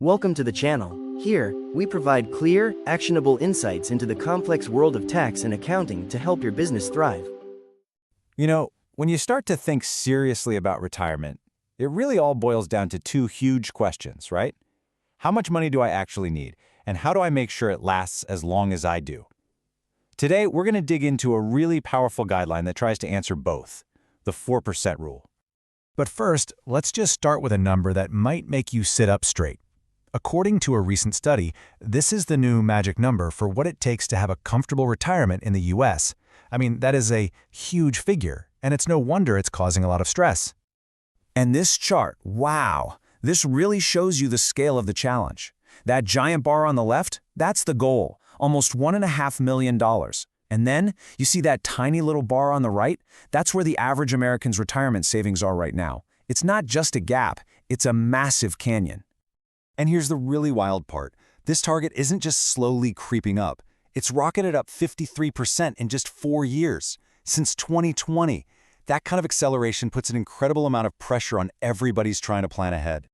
Welcome to the channel. Here, we provide clear, actionable insights into the complex world of tax and accounting to help your business thrive. You know, when you start to think seriously about retirement, it really all boils down to two huge questions, right? How much money do I actually need, and how do I make sure it lasts as long as I do? Today, we're going to dig into a really powerful guideline that tries to answer both, the 4% rule. But first, let's just start with a number that might make you sit up straight. According to a recent study, this is the new magic number for what it takes to have a comfortable retirement in the US. I mean, that is a huge figure, and it's no wonder it's causing a lot of stress. And this chart, wow, this really shows you the scale of the challenge. That giant bar on the left, that's the goal, almost $1.5 million. And then, you see that tiny little bar on the right? That's where the average American's retirement savings are right now. It's not just a gap, it's a massive canyon. And here's the really wild part. This target isn't just slowly creeping up. It's rocketed up 53% in just 4 years, since 2020. That kind of acceleration puts an incredible amount of pressure on everybody's trying to plan ahead.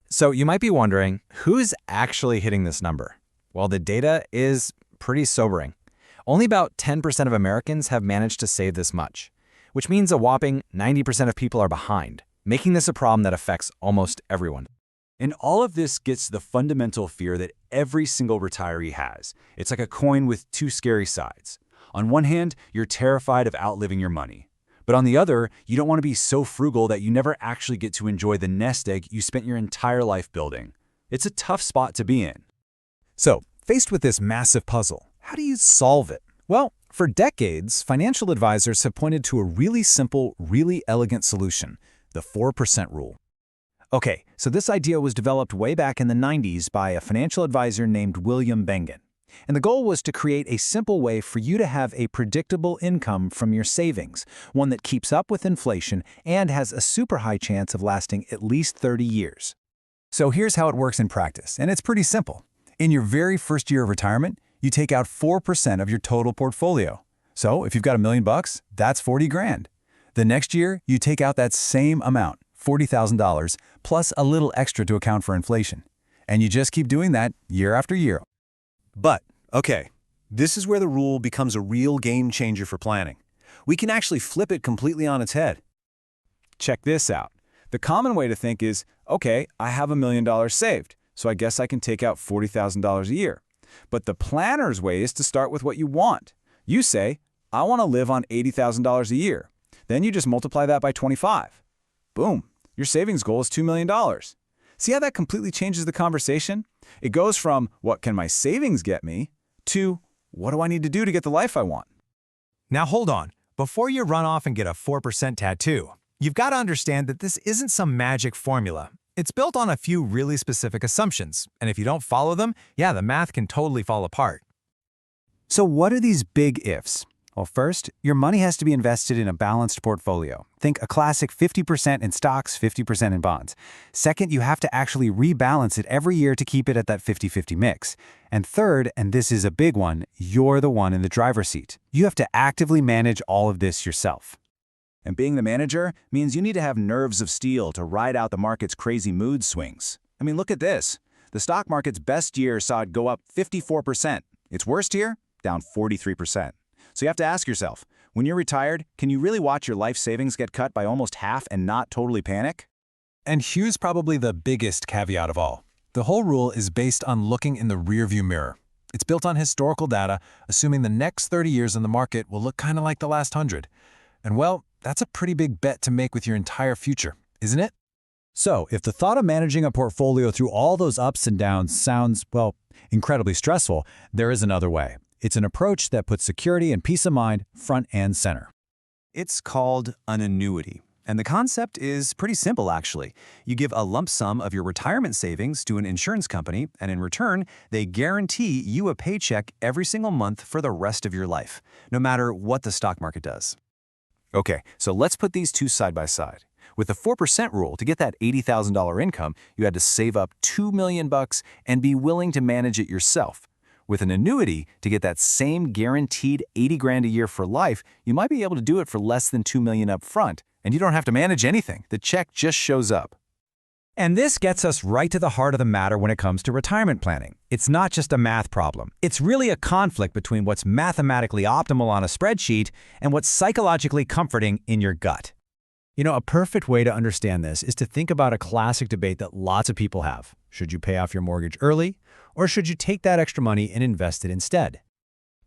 So you might be wondering, who's actually hitting this number? Well, the data is pretty sobering. Only about 10% of Americans have managed to save this much, which means a whopping 90% of people are behind, making this a problem that affects almost everyone. And all of this gets to the fundamental fear that every single retiree has. It's like a coin with two scary sides. On one hand, you're terrified of outliving your money. But on the other, you don't want to be so frugal that you never actually get to enjoy the nest egg you spent your entire life building. It's a tough spot to be in. So, faced with this massive puzzle, how do you solve it? Well, for decades, financial advisors have pointed to a really simple, really elegant solution, the 4% rule. Okay, so this idea was developed way back in the 90s by a financial advisor named William Bengen. And the goal was to create a simple way for you to have a predictable income from your savings, one that keeps up with inflation and has a super high chance of lasting at least 30 years. So here's how it works in practice, and it's pretty simple. In your very first year of retirement, you take out 4% of your total portfolio. So if you've got $1 million, that's 40 grand. The next year, you take out that same amount, $40,000, plus a little extra to account for inflation. And you just keep doing that year after year. But, okay, this is where the rule becomes a real game changer for planning. We can actually flip it completely on its head. Check this out. The common way to think is, okay, I have $1 million saved, so I guess I can take out $40,000 a year. But the planner's way is to start with what you want. You say, I want to live on $80,000 a year. Then you just multiply that by 25. Boom, your savings goal is $2 million. See how that completely changes the conversation? It goes from, what can my savings get me, to, what do I need to do to get the life I want? Now hold on. Before you run off and get a 4% tattoo, you've got to understand that this isn't some magic formula. It's built on a few really specific assumptions, and if you don't follow them, yeah, the math can totally fall apart. So what are these big ifs? Well, first, your money has to be invested in a balanced portfolio. Think a classic 50% in stocks, 50% in bonds. Second, you have to actually rebalance it every year to keep it at that 50-50 mix. And third, and this is a big one, you're the one in the driver's seat. You have to actively manage all of this yourself. And being the manager means you need to have nerves of steel to ride out the market's crazy mood swings. I mean, look at this. The stock market's best year saw it go up 54%. Its worst year, down 43%. So you have to ask yourself, when you're retired, can you really watch your life savings get cut by almost half and not totally panic? And here's probably the biggest caveat of all. The whole rule is based on looking in the rearview mirror. It's built on historical data, assuming the next 30 years in the market will look kind of like the last 100. And well, that's a pretty big bet to make with your entire future, isn't it? So, if the thought of managing a portfolio through all those ups and downs sounds, well, incredibly stressful, there is another way. It's an approach that puts security and peace of mind front and center. It's called an annuity. And the concept is pretty simple, actually. You give a lump sum of your retirement savings to an insurance company, and in return, they guarantee you a paycheck every single month for the rest of your life, no matter what the stock market does. Okay, so let's put these two side by side. With the 4% rule, to get that $80,000 income, you had to save up $2 million and be willing to manage it yourself. With an annuity, to get that same guaranteed 80 grand a year for life, you might be able to do it for less than $2 million up front, and you don't have to manage anything. The check just shows up. And this gets us right to the heart of the matter when it comes to retirement planning. It's not just a math problem. It's really a conflict between what's mathematically optimal on a spreadsheet and what's psychologically comforting in your gut. You know, a perfect way to understand this is to think about a classic debate that lots of people have. Should you pay off your mortgage early, or should you take that extra money and invest it instead?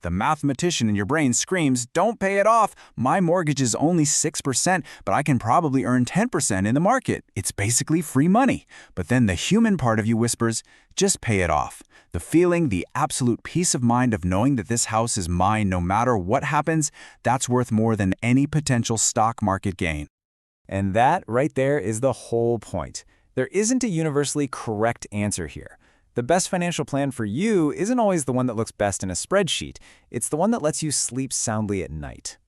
The mathematician in your brain screams, "Don't pay it off. My mortgage is only 6%, but I can probably earn 10% in the market. It's basically free money." But then the human part of you whispers, "Just pay it off." The feeling, the absolute peace of mind of knowing that this house is mine no matter what happens, that's worth more than any potential stock market gain. And that right there is the whole point. There isn't a universally correct answer here. The best financial plan for you isn't always the one that looks best in a spreadsheet. It's the one that lets you sleep soundly at night.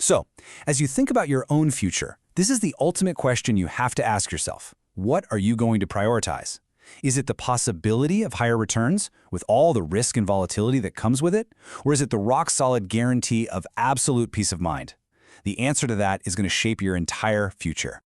So, as you think about your own future, this is the ultimate question you have to ask yourself. What are you going to prioritize? Is it the possibility of higher returns, with all the risk and volatility that comes with it? Or is it the rock-solid guarantee of absolute peace of mind? The answer to that is going to shape your entire future.